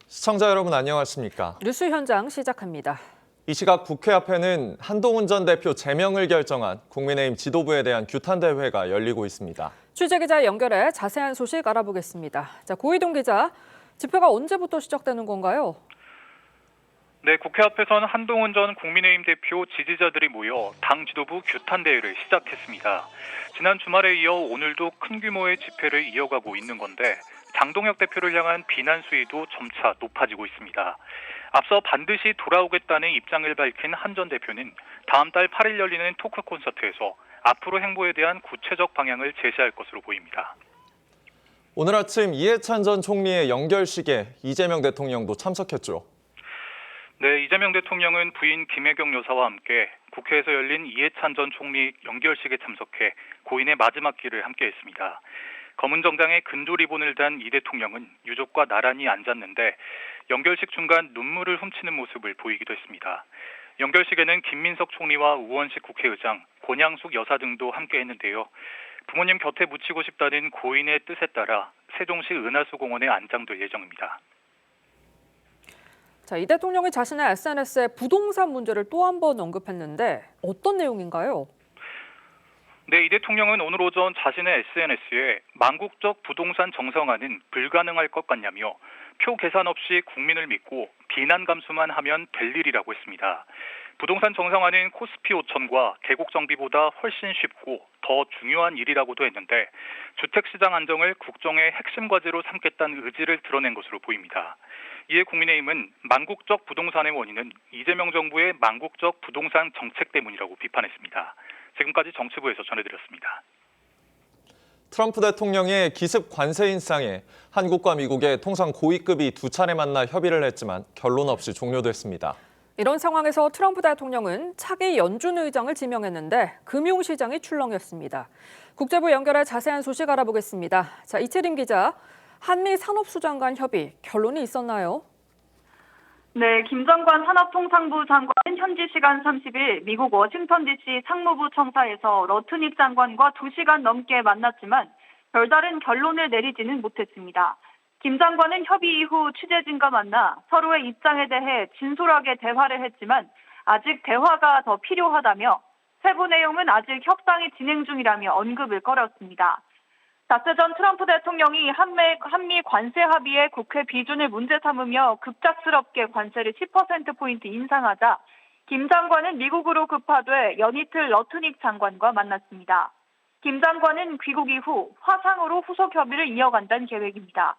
시청자 여러분 안녕하십니까? 뉴스 현장 시작합니다. 이 시각 국회 앞에는 한동훈 전 대표 제명을 결정한 국민의힘 지도부에 대한 규탄 대회가 열리고 있습니다. 취재기자 연결해 자세한 소식 알아보겠습니다. 고희동 기자, 집회가 언제부터 시작되는 건가요? 네, 국회 앞에선 한동훈 전 국민의힘 대표 지지자들이 모여 당 지도부 규탄 대회를 시작했습니다. 지난 주말에 이어 오늘도 큰 규모의 집회를 이어가고 있는 건데 장동혁 대표를 향한 비난 수위도 점차 높아지고 있습니다. 앞서 반드시 돌아오겠다는 입장을 밝힌 한 전 대표는 다음 달 8일 열리는 토크 콘서트에서 앞으로 행보에 대한 구체적 방향을 제시할 것으로 보입니다. 오늘 아침 이해찬 전 총리의 연결식에 이재명 대통령도 참석했죠. 네, 이재명 대통령은 부인 김혜경 여사와 함께 국회에서 열린 이해찬 전 총리 연결식에 참석해 고인의 마지막 길을 함께했습니다. 검은 정장에 근조 리본을 단 이 대통령은 유족과 나란히 앉았는데 연결식 중간 눈물을 훔치는 모습을 보이기도 했습니다. 연결식에는 김민석 총리와 우원식 국회의장, 권양숙 여사 등도 함께했는데요. 부모님 곁에 묻히고 싶다는 고인의 뜻에 따라 세종시 은하수 공원에 안장될 예정입니다. 이 대통령이 자신의 SNS에 부동산 문제를 또 한 번 언급했는데 어떤 내용인가요? 네, 이 대통령은 오늘 오전 자신의 SNS에 망국적 부동산 정상화는 불가능할 것 같냐며 표 계산 없이 국민을 믿고 비난 감수만 하면 될 일이라고 했습니다. 부동산 정상화는 코스피 5천과 계곡 정비보다 훨씬 쉽고 더 중요한 일이라고도 했는데 주택시장 안정을 국정의 핵심 과제로 삼겠다는 의지를 드러낸 것으로 보입니다. 이에 국민의힘은 망국적 부동산의 원인은 이재명 정부의 망국적 부동산 정책 때문이라고 비판했습니다. 지금까지 정치부에서 전해드렸습니다. 트럼프 대통령의 기습 관세 인상에 한국과 미국의 통상 고위급이 두 차례 만나 협의를 했지만 결론 없이 종료됐습니다. 이런 상황에서 트럼프 대통령은 차기 연준 의장을 지명했는데 금융시장이 출렁였습니다. 국제부 연결해 자세한 소식 알아보겠습니다. 이채림 기자, 한미 산업수장 간 협의 결론이 있었나요? 네, 김정관 산업통상부 장관은 현지 시간 30일 미국 워싱턴 DC 상무부 청사에서 러트닉 장관과 2시간 넘게 만났지만 별다른 결론을 내리지는 못했습니다. 김 장관은 협의 이후 취재진과 만나 서로의 입장에 대해 진솔하게 대화를 했지만 아직 대화가 더 필요하다며 세부 내용은 아직 협상이 진행 중이라며 언급을 꺼렸습니다. 닷새 전 트럼프 대통령이 한미 관세 합의에 국회 비준을 문제 삼으며 급작스럽게 관세를 10%포인트 인상하자 김 장관은 미국으로 급파돼 연이틀 러트닉 장관과 만났습니다. 김 장관은 귀국 이후 화상으로 후속 협의를 이어간다는 계획입니다.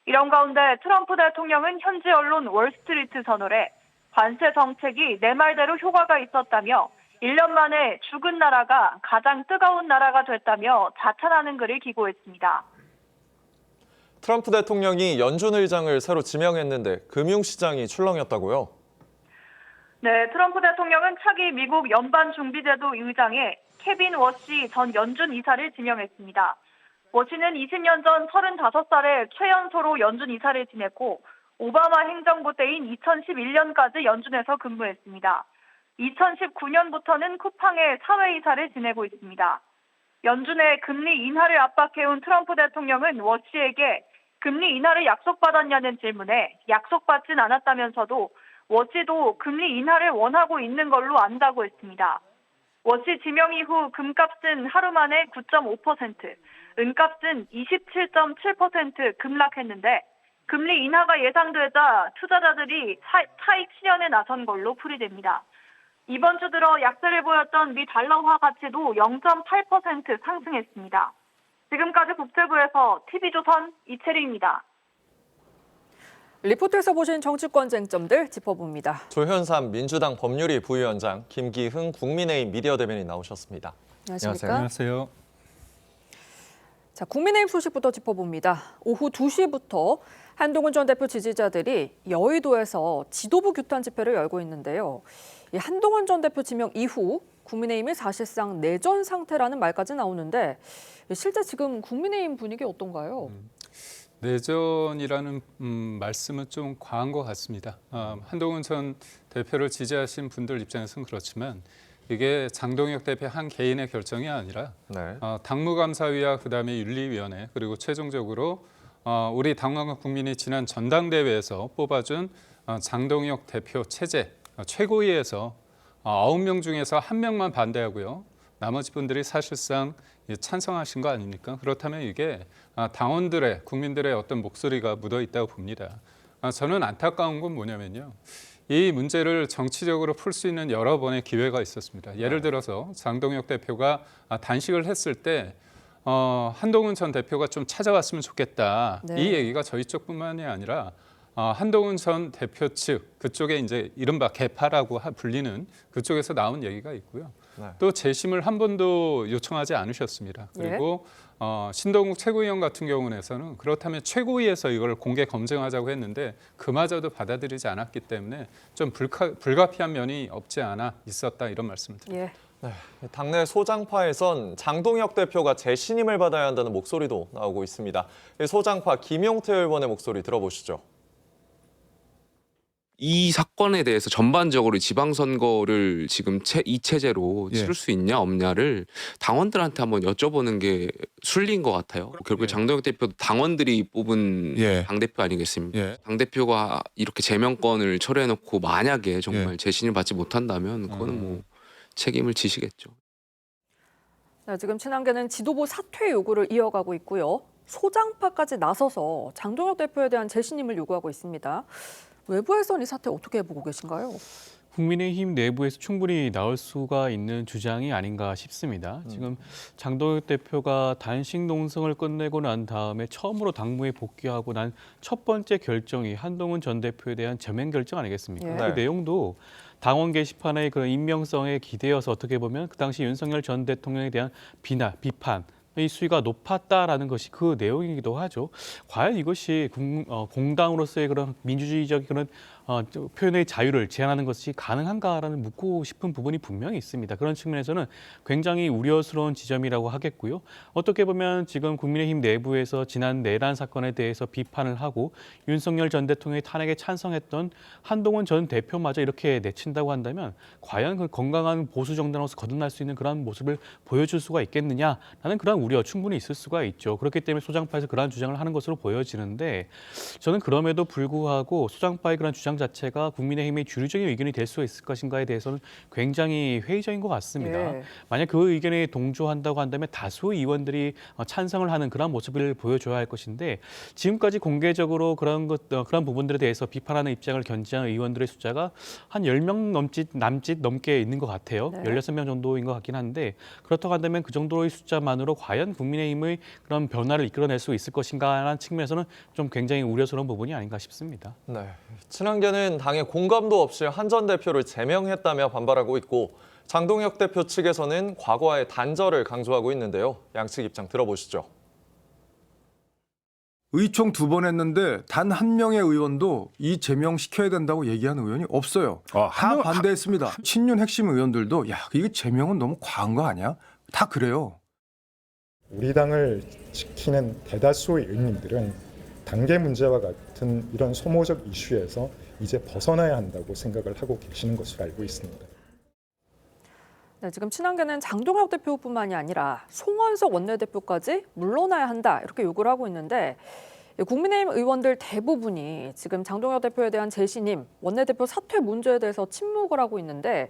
이런 가운데 트럼프 대통령은 현지 언론 월스트리트 저널에 관세 정책이 내 말대로 효과가 있었다며 1년 만에 죽은 나라가 가장 뜨거운 나라가 됐다며 자찬하는 글을 기고했습니다. 트럼프 대통령이 연준 의장을 새로 지명했는데 금융시장이 출렁였다고요? 네, 트럼프 대통령은 차기 미국 연방준비제도 의장에 케빈 워시 전 연준 이사를 지명했습니다. 워시는 20년 전 35살에 최연소로 연준 이사를 지냈고 오바마 행정부 때인 2011년까지 연준에서 근무했습니다. 2019년부터는 쿠팡의 사회이사를 지내고 있습니다. 연준의 금리 인하를 압박해온 트럼프 대통령은 워시에게 금리 인하를 약속받았냐는 질문에 약속받진 않았다면서도 워시도 금리 인하를 원하고 있는 걸로 안다고 했습니다. 워시 지명 이후 금값은 하루 만에 9.5%, 은값은 27.7% 급락했는데 금리 인하가 예상되자 투자자들이 차익 실현에 나선 걸로 풀이됩니다. 이번 주 들어 약세를 보였던 미 달러화 가치도 0.8% 상승했습니다. 지금까지 국제부에서 TV조선 이채리입니다. 리포트에서 보신 정치권 쟁점들 짚어봅니다. 조현삼 민주당 법률위 부위원장, 김기흥 국민의힘 미디어 대변인 나오셨습니다. 안녕하십니까? 안녕하세요. 국민의힘 소식부터 짚어봅니다. 오후 2시부터 한동훈 전 대표 지지자들이 여의도에서 지도부 규탄 집회를 열고 있는데요. 이 한동훈 전 대표 지명 이후 국민의힘이 사실상 내전 상태라는 말까지 나오는데 실제 지금 국민의힘 분위기 어떤가요? 내전이라는 말씀은 좀 과한 것 같습니다. 한동훈 전 대표를 지지하신 분들 입장에서는 그렇지만 이게 장동혁 대표 한 개인의 결정이 아니라 당무감사위와 그다음에 윤리위원회 그리고 최종적으로 우리 당원과 국민이 지난 전당대회에서 뽑아준 장동혁 대표 체제 최고위에서 9명 중에서 1명만 반대하고요. 나머지 분들이 사실상 찬성하신 거 아닙니까? 그렇다면 이게 당원들의, 국민들의 어떤 목소리가 묻어 있다고 봅니다. 저는 안타까운 건 뭐냐면요. 이 문제를 정치적으로 풀 수 있는 여러 번의 기회가 있었습니다. 예를 들어서 장동혁 대표가 단식을 했을 때 한동훈 전 대표가 좀 찾아왔으면 좋겠다. 네. 이 얘기가 저희 쪽뿐만이 아니라 한동훈 전 대표 측 그쪽에 이제 이른바 개파라고 불리는 그쪽에서 나온 얘기가 있고요. 네. 또 재심을 한 번도 요청하지 않으셨습니다. 그리고 신동욱 최고위원 같은 경우에는 그렇다면 최고위에서 이걸 공개 검증하자고 했는데 그마저도 받아들이지 않았기 때문에 좀 불가피한 면이 없지 않아 있었다 이런 말씀을 드립니다. 예. 네, 당내 소장파에선 장동혁 대표가 재신임을 받아야 한다는 목소리도 나오고 있습니다. 소장파 김용태 의원의 목소리 들어보시죠. 이 사건에 대해서 전반적으로 지방선거를 지금 이 체제로 치를 수 있냐 없냐를 당원들한테 한번 여쭤보는 게 순리인 것 같아요. 결국 장동혁 대표도 당원들이 뽑은 당대표 아니겠습니까? 당대표가 이렇게 제명권을 철회해놓고 만약에 정말 재신을 받지 못한다면 그거는 뭐 책임을 지시겠죠. 네, 지금 친한계는 지도부 사퇴 요구를 이어가고 있고요. 소장파까지 나서서 장동혁 대표에 대한 재신임을 요구하고 있습니다. 외부에서는 이 사태 어떻게 보고 계신가요? 국민의힘 내부에서 충분히 나올 수가 있는 주장이 아닌가 싶습니다. 지금 장동혁 대표가 단식 농성을 끝내고 난 다음에 처음으로 당무에 복귀하고 난 첫 번째 결정이 한동훈 전 대표에 대한 제명 결정 아니겠습니까? 예. 그 내용도 당원 게시판의 그런 익명성에 기대어서 어떻게 보면 그 당시 윤석열 전 대통령에 대한 비판, 이 수위가 높았다라는 것이 그 내용이기도 하죠. 과연 이것이 공당으로서의 그런 민주주의적 그런 표현의 자유를 제한하는 것이 가능한가라는 묻고 싶은 부분이 분명히 있습니다. 그런 측면에서는 굉장히 우려스러운 지점이라고 하겠고요. 어떻게 보면 지금 국민의힘 내부에서 지난 내란 사건에 대해서 비판을 하고 윤석열 전 대통령의 탄핵에 찬성했던 한동훈 전 대표마저 이렇게 내친다고 한다면 과연 그 건강한 보수 정당으로서 거듭날 수 있는 그런 모습을 보여줄 수가 있겠느냐라는 그런 우려 충분히 있을 수가 있죠. 그렇기 때문에 소장파에서 그러한 주장을 하는 것으로 보여지는데 저는 그럼에도 불구하고 소장파의 그런 주장 자체가 국민의힘의 주류적인 의견이 될 수 있을 것인가에 대해서는 굉장히 회의적인 것 같습니다. 예. 만약 그 의견에 동조한다고 한다면 다수 의원들이 찬성을 하는 그런 모습을 보여줘야 할 것인데 지금까지 공개적으로 그런 부분들에 대해서 비판하는 입장을 견지한 의원들의 숫자가 한 10명 넘게 있는 것 같아요. 네. 16명 정도인 것 같긴 한데 그렇다고 한다면 그 정도의 숫자만으로 과연 국민의힘의 그런 변화를 이끌어낼 수 있을 것인가라는 측면에서는 좀 굉장히 우려스러운 부분이 아닌가 싶습니다. 네, 친한계는 당의 공감도 없이 한 전 대표를 제명했다며 반발하고 있고 장동혁 대표 측에서는 과거와의 단절을 강조하고 있는데요. 양측 입장 들어보시죠. 의총 2번 했는데 단 한 명의 의원도 이 제명시켜야 된다고 얘기하는 의원이 없어요. 다 반대했습니다. 친윤 핵심 의원들도 야 이게 제명은 너무 과한 거 아니야? 다 그래요. 우리 당을 지키는 대다수의 의원님들은 단계 문제와 같은 이런 소모적 이슈에서 이제 벗어나야 한다고 생각을 하고 계시는 것으로 알고 있습니다. 네, 지금 친한계는 장동혁 대표뿐만이 아니라 송원석 원내대표까지 물러나야 한다 이렇게 요구를 하고 있는데 국민의힘 의원들 대부분이 지금 장동혁 대표에 대한 재신임, 원내대표 사퇴 문제에 대해서 침묵을 하고 있는데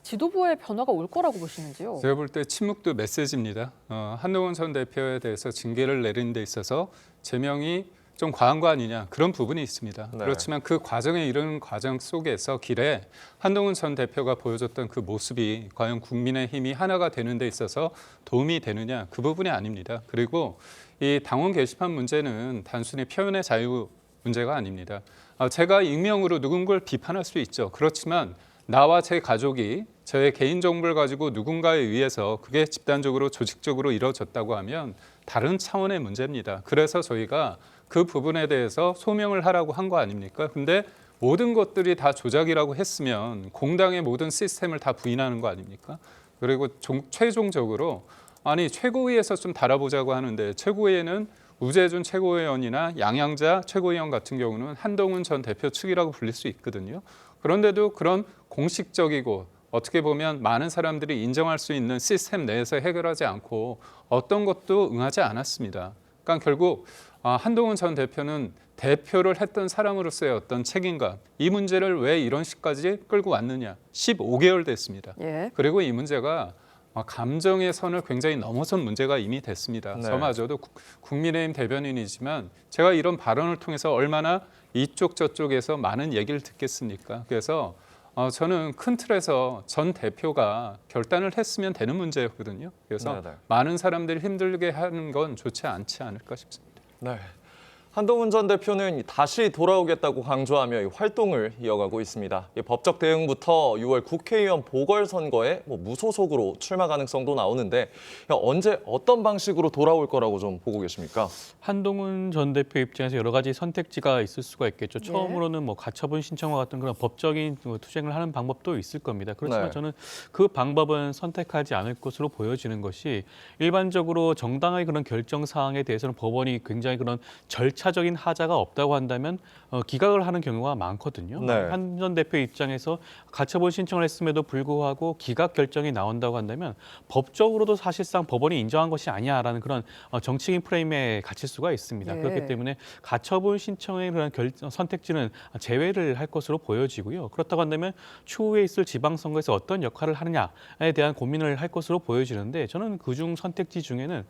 지도부의 변화가 올 거라고 보시는지요? 제가 볼 때 침묵도 메시지입니다. 한동훈 전 대표에 대해서 징계를 내리는 데 있어서 제명이 좀 과한 거 아니냐 그런 부분이 있습니다. 네. 그렇지만 그 과정에 이르는 과정 속에서 길에 한동훈 전 대표가 보여줬던 그 모습이 과연 국민의힘이 하나가 되는 데 있어서 도움이 되느냐 그 부분이 아닙니다. 그리고 이 당원 게시판 문제는 단순히 표현의 자유 문제가 아닙니다. 제가 익명으로 누군가를 비판할 수 있죠. 그렇지만 나와 제 가족이 저의 개인 정보를 가지고 누군가에 의해서 그게 집단적으로 조직적으로 이루어졌다고 하면 다른 차원의 문제입니다. 그래서 저희가 그 부분에 대해서 소명을 하라고 한 거 아닙니까? 근데 모든 것들이 다 조작이라고 했으면 공당의 모든 시스템을 다 부인하는 거 아닙니까? 그리고 최종적으로 아니 최고위에서 좀 다뤄보자고 하는데 최고위에는 우재준 최고위원이나 양양자 최고위원 같은 경우는 한동훈 전 대표 측이라고 불릴 수 있거든요. 그런데도 그런 공식적이고 어떻게 보면 많은 사람들이 인정할 수 있는 시스템 내에서 해결하지 않고 어떤 것도 응하지 않았습니다. 그러니까 결국 한동훈 전 대표는 대표를 했던 사람으로서의 어떤 책임감, 이 문제를 왜 이런 식까지 끌고 왔느냐. 15개월 됐습니다. 예. 그리고 이 문제가 감정의 선을 굉장히 넘어선 문제가 이미 됐습니다. 네. 저마저도 국민의힘 대변인이지만 제가 이런 발언을 통해서 얼마나 이쪽 저쪽에서 많은 얘기를 듣겠습니까? 그래서 저는 큰 틀에서 전 대표가 결단을 했으면 되는 문제거든요. 그래서 네네. 많은 사람들이 힘들게 하는 건 좋지 않지 않을까 싶습니다. 네. 한동훈 전 대표는 다시 돌아오겠다고 강조하며 이 활동을 이어가고 있습니다. 이 법적 대응부터 6월 국회의원 보궐선거에 무소속으로 출마 가능성도 나오는데 언제 어떤 방식으로 돌아올 거라고 좀 보고 계십니까? 한동훈 전 대표 입장에서 여러 가지 선택지가 있을 수가 있겠죠. 처음으로는 가처분 신청과 같은 그런 법적인 투쟁을 하는 방법도 있을 겁니다. 그렇지만 네. 저는 그 방법은 선택하지 않을 것으로 보여지는 것이 일반적으로 정당의 그런 결정 사항에 대해서는 법원이 굉장히 그런 절차적인 하자가 없다고 한다면 기각을 하는 경우가 많거든요. 네. 한 전 대표 입장에서 가처분 신청을 했음에도 불구하고 기각 결정이 나온다고 한다면 법적으로도 사실상 법원이 인정한 것이 아니야라는 그런 정치적인 프레임에 갇힐 수가 있습니다. 네. 그렇기 때문에 가처분 신청의 그런 선택지는 제외를 할 것으로 보여지고요. 그렇다고 한다면 추후에 있을 지방선거에서 어떤 역할을 하느냐에 대한 고민을 할 것으로 보여지는데 저는 그중 선택지 중에는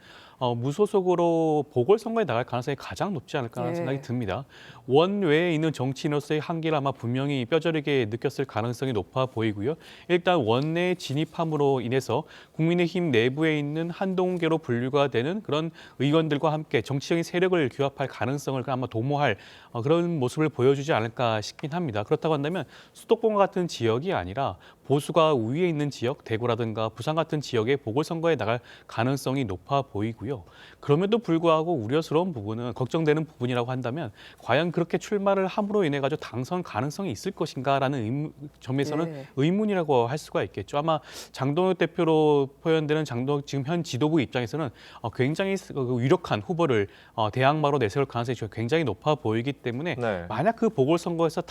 무소속으로 보궐선거에 나갈 가능성이 가장 높지 않을까라는 네. 생각이 듭니다. 원외에 있는 정치인으로서의 한계를 아마 분명히 뼈저리게 느꼈을 가능성이 높아 보이고요. 일단 원내에 진입함으로 인해서 국민의힘 내부에 있는 한동훈계로 분류가 되는 그런 의원들과 함께 정치적인 세력을 규합할 가능성을 아마 도모할 그런 모습을 보여주지 않을까 싶긴 합니다. 그렇다고 한다면 수도권과 같은 지역이 아니라 보수가 우위에 있는 지역, 대구라든가 부산 같은 지역의 보궐선거에 나갈 가능성이 높아 보이고요. 그럼에도 불구하고 우려스러운 부분은 걱정되는 부분이라고 한다면 과연 그렇게 출마를 함으로 인해 가지고 당선 가능성이 있을 것인가라는 점에서는 네. 의문이라고 할 수가 있겠죠. 아마 장동혁 대표로 표현되는 지금 현 지도부 입장에서는 굉장히 유력한 후보를 대항마로 내세울 가능성이 굉장히 높아 보이기 때문에 네. 만약 그 보궐선거에서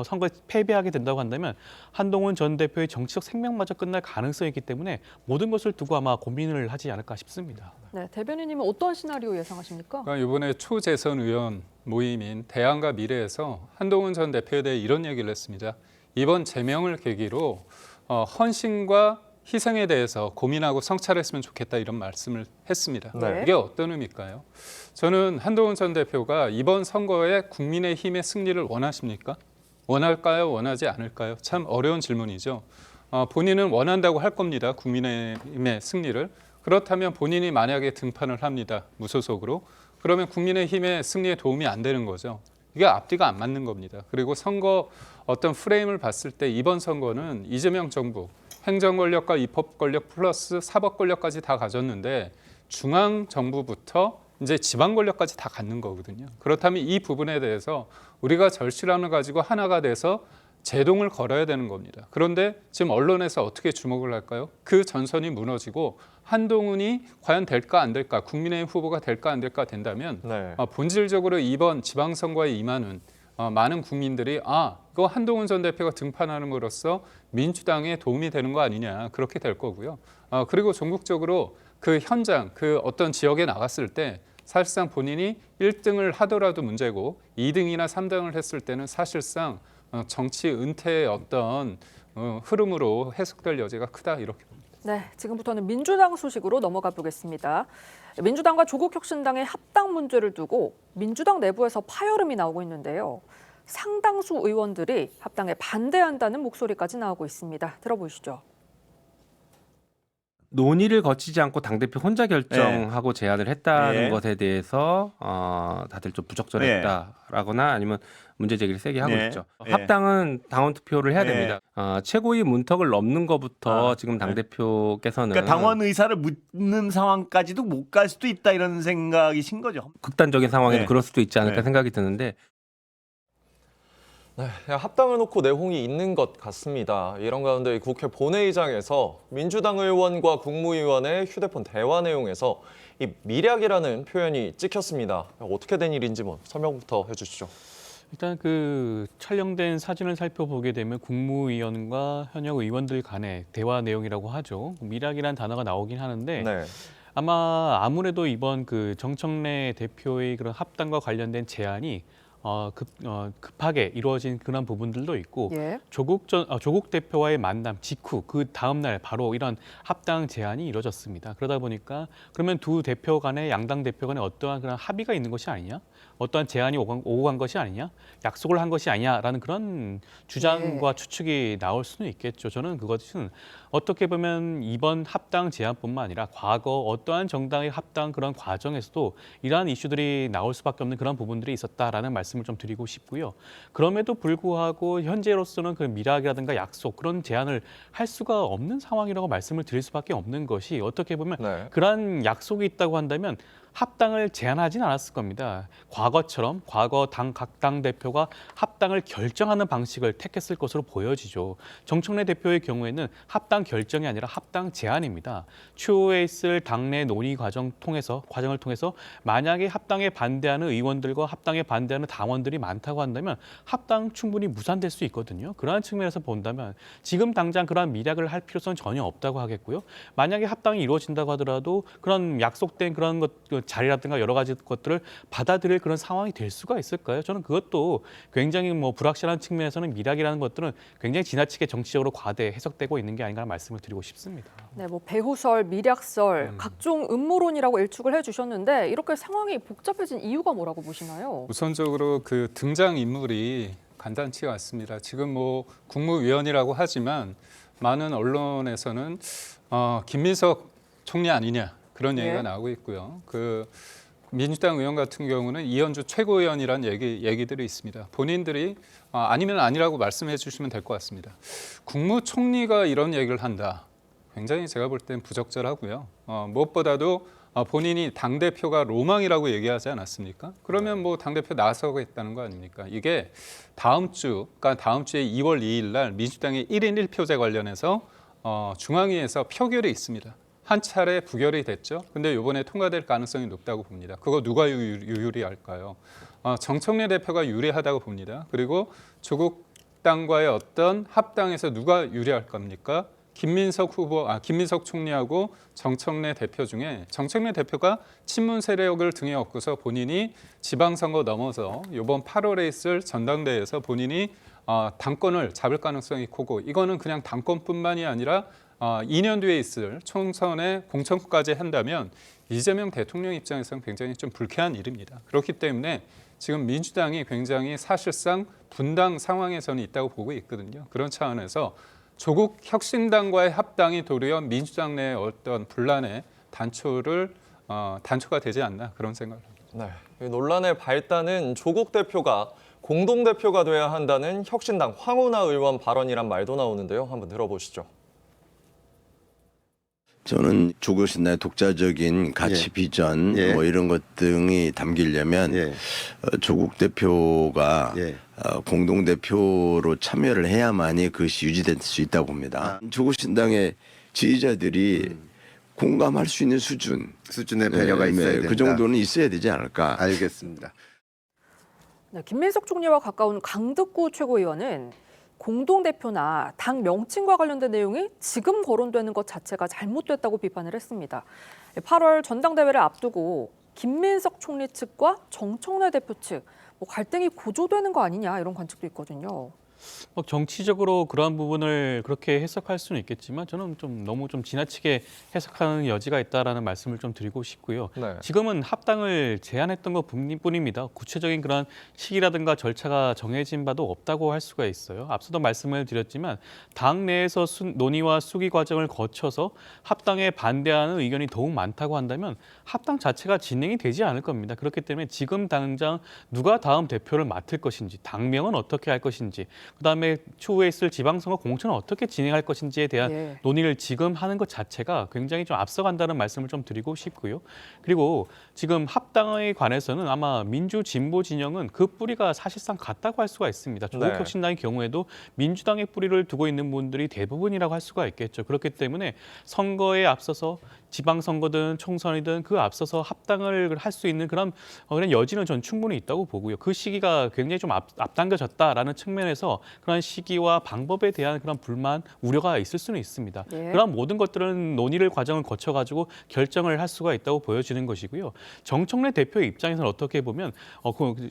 선거에 패배하게 된다고 한다면 한동훈 전 대표의 정치적 생명마저 끝날 가능성이 있기 때문에 모든 것을 두고 아마 고민을 하지 않을까 싶습니다. 네, 대변인님은 어떤 시나리오 예상하십니까? 그러니까 이번에 초재선 의원 모임인 대안과 미래에서 한동훈 전 대표에 대해 이런 얘기를 했습니다. 이번 제명을 계기로 헌신과 희생에 대해서 고민하고 성찰했으면 좋겠다 이런 말씀을 했습니다. 네. 이게 어떤 의미일까요? 저는 한동훈 전 대표가 이번 선거에 국민의힘의 승리를 원하십니까? 원할까요? 원하지 않을까요? 참 어려운 질문이죠. 본인은 원한다고 할 겁니다. 국민의힘의 승리를. 그렇다면 본인이 만약에 등판을 합니다. 무소속으로. 그러면 국민의힘의 승리에 도움이 안 되는 거죠. 이게 앞뒤가 안 맞는 겁니다. 그리고 선거 어떤 프레임을 봤을 때 이번 선거는 이재명 정부 행정 권력과 입법 권력 플러스 사법 권력까지 다 가졌는데 중앙 정부부터 이제 지방 권력까지 다 갖는 거거든요. 그렇다면 이 부분에 대해서 우리가 절실함을 가지고 하나가 돼서 제동을 걸어야 되는 겁니다. 그런데 지금 언론에서 어떻게 주목을 할까요? 그 전선이 무너지고 한동훈이 과연 될까 안 될까, 국민의힘 후보가 될까 안 될까 된다면 네. 본질적으로 이번 지방선거에 임하는 많은 국민들이 이거 한동훈 전 대표가 등판하는으로써 민주당에 도움이 되는 거 아니냐 그렇게 될 거고요. 그리고 전국적으로 그 현장, 그 어떤 지역에 나갔을 때 사실상 본인이 1등을 하더라도 문제고 2등이나 3등을 했을 때는 사실상 정치 은퇴의 어떤 흐름으로 해석될 여지가 크다 이렇게 봅니다. 네, 지금부터는 민주당 소식으로 넘어가 보겠습니다. 민주당과 조국혁신당의 합당 문제를 두고 민주당 내부에서 파열음이 나오고 있는데요. 상당수 의원들이 합당에 반대한다는 목소리까지 나오고 있습니다. 들어보시죠. 논의를 거치지 않고 당대표 혼자 결정하고 제안을 했다는 것에 대해서 다들 좀 부적절했다라거나 아니면 문제 제기를 세게 하고 있죠. 합당은 당원 투표를 해야 됩니다. 최고위 문턱을 넘는 것부터 지금 당대표께서는 그러니까 당원 의사를 묻는 상황까지도 못 갈 수도 있다 이런 생각이신 거죠. 극단적인 상황에는 그럴 수도 있지 않을까 생각이 드는데 네, 합당을 놓고 내홍이 있는 것 같습니다. 이런 가운데 국회 본회의장에서 민주당 의원과 국무위원의 휴대폰 대화 내용에서 이 밀약이라는 표현이 찍혔습니다. 어떻게 된 일인지 설명부터 해주시죠. 일단 그 촬영된 사진을 살펴보게 되면 국무위원과 현역 의원들 간의 대화 내용이라고 하죠. 밀약이라는 단어가 나오긴 하는데 네. 아무래도 이번 그 정청래 대표의 그런 합당과 관련된 제안이 급하게 이루어진 그런 부분들도 있고 예. 조국 대표와의 만남 직후 그 다음 날 바로 이런 합당 제안이 이루어졌습니다. 그러다 보니까 그러면 두 대표 간에 양당 대표 간에 어떠한 그런 합의가 있는 것이 아니냐? 어떠한 제안이 오고 간 것이 아니냐? 약속을 한 것이 아니냐라는 그런 주장과 추측이 나올 수는 있겠죠. 저는 그것은 어떻게 보면 이번 합당 제안뿐만 아니라 과거 어떠한 정당의 합당 그런 과정에서도 이러한 이슈들이 나올 수밖에 없는 그런 부분들이 있었다라는 말씀을 좀 드리고 싶고요. 그럼에도 불구하고 현재로서는 그 미락이라든가 약속 그런 제안을 할 수가 없는 상황이라고 말씀을 드릴 수밖에 없는 것이 어떻게 보면 네. 그러한 약속이 있다고 한다면 합당을 제안하진 않았을 겁니다. 과거처럼 과거 각 당 대표가 합당을 결정하는 방식을 택했을 것으로 보여지죠. 정청래 대표의 경우에는 합당 결정이 아니라 합당 제안입니다. 추후에 있을 당내 논의 과정을 통해서 만약에 합당에 반대하는 의원들과 합당에 반대하는 당원들이 많다고 한다면 합당 충분히 무산될 수 있거든요. 그러한 측면에서 본다면 지금 당장 그러한 미락을 할 필요성은 전혀 없다고 하겠고요. 만약에 합당이 이루어진다고 하더라도 그런 약속된 그런 자리라든가 여러 가지 것들을 받아들일 그런 상황이 될 수가 있을까요? 저는 그것도 굉장히 불확실한 측면에서는 미락이라는 것들은 굉장히 지나치게 정치적으로 과대 해석되고 있는 게 아닌가 말씀을 드리고 싶습니다. 네, 배후설, 미략설, 각종 음모론이라고 일축을 해주셨는데 이렇게 상황이 복잡해진 이유가 뭐라고 보시나요? 우선적으로 그 등장 인물이 간단치가 않습니다. 지금 국무위원이라고 하지만 많은 언론에서는 김민석 총리 아니냐 그런 얘기가 나오고 있고요. 그 민주당 의원 같은 경우는 이현주 최고위원이라는 얘기들이 있습니다. 본인들이 아니면 아니라고 말씀해 주시면 될 것 같습니다. 국무총리가 이런 얘기를 한다. 굉장히 제가 볼 땐 부적절하고요. 무엇보다도 본인이 당대표가 로망이라고 얘기하지 않았습니까? 그러면 당대표 나서겠다는 거 아닙니까? 이게 다음 주에 2월 2일 날 민주당의 1인 1표제 관련해서 중앙위에서 표결이 있습니다. 한 차례 부결이 됐죠. 근데 이번에 통과될 가능성이 높다고 봅니다. 그거 누가 유리할까요? 정청래 대표가 유리하다고 봅니다. 그리고 조국 당과의 어떤 합당에서 누가 유리할 겁니까? 김민석 총리하고 정청래 대표 중에 정청래 대표가 친문 세력을 등에 업고서 본인이 지방선거 넘어서 이번 8월에 있을 전당대회에서 본인이 당권을 잡을 가능성이 크고 이거는 그냥 당권뿐만이 아니라 2년 뒤에 있을 총선에 공천까지 한다면 이재명 대통령 입장에서는 굉장히 좀 불쾌한 일입니다. 그렇기 때문에 지금 민주당이 굉장히 사실상 분당 상황에서는 있다고 보고 있거든요. 그런 차원에서 조국 혁신당과의 합당이 도리어 민주당 내 어떤 분란의 단초가 되지 않나 그런 생각을 합니다. 네, 논란의 발단은 조국 대표가 공동대표가 돼야 한다는 혁신당 황운하 의원 발언이란 말도 나오는데요. 한번 들어보시죠. 저는 조국 신당의 독자적인 가치 비전 이런 것 등이 담기려면 조국 대표가 공동 대표로 참여를 해야만이 그것이 유지될 수 있다고 봅니다. 조국 신당의 지지자들이 공감할 수 있는 수준의 배려가 있어야 된다. 그 정도는 있어야 되지 않을까. 알겠습니다. 네, 김민석 총리와 가까운 강득구 최고위원은 공동대표나 당 명칭과 관련된 내용이 지금 거론되는 것 자체가 잘못됐다고 비판을 했습니다. 8월 전당대회를 앞두고 김민석 총리 측과 정청래 대표 측 갈등이 고조되는 거 아니냐 이런 관측도 있거든요. 정치적으로 그러한 부분을 그렇게 해석할 수는 있겠지만 저는 너무 지나치게 해석하는 여지가 있다라는 말씀을 좀 드리고 싶고요. 네. 지금은 합당을 제안했던 것뿐입니다. 구체적인 그런 시기라든가 절차가 정해진 바도 없다고 할 수가 있어요. 앞서도 말씀을 드렸지만 당 내에서 논의와 수기 과정을 거쳐서 합당에 반대하는 의견이 더욱 많다고 한다면 합당 자체가 진행이 되지 않을 겁니다. 그렇기 때문에 지금 당장 누가 다음 대표를 맡을 것인지, 당명은 어떻게 할 것인지, 그다음에 추후에 있을 지방선거 공천을 어떻게 진행할 것인지에 대한 논의를 지금 하는 것 자체가 굉장히 좀 앞서간다는 말씀을 좀 드리고 싶고요. 그리고 지금 합당에 관해서는 아마 민주 진보 진영은 그 뿌리가 사실상 같다고 할 수가 있습니다. 조국혁신당의 경우에도 민주당의 뿌리를 두고 있는 분들이 대부분이라고 할 수가 있겠죠. 그렇기 때문에 선거에 앞서서 지방선거든 총선이든 그 앞서서 합당을 할 수 있는 그런 여지는 전 충분히 있다고 보고요. 그 시기가 굉장히 좀 앞당겨졌다라는 측면에서 그런 시기와 방법에 대한 그런 불만, 우려가 있을 수는 있습니다. 예. 그런 모든 것들은 논의를 과정을 거쳐가지고 결정을 할 수가 있다고 보여지는 것이고요. 정청래 대표의 입장에서는 어떻게 보면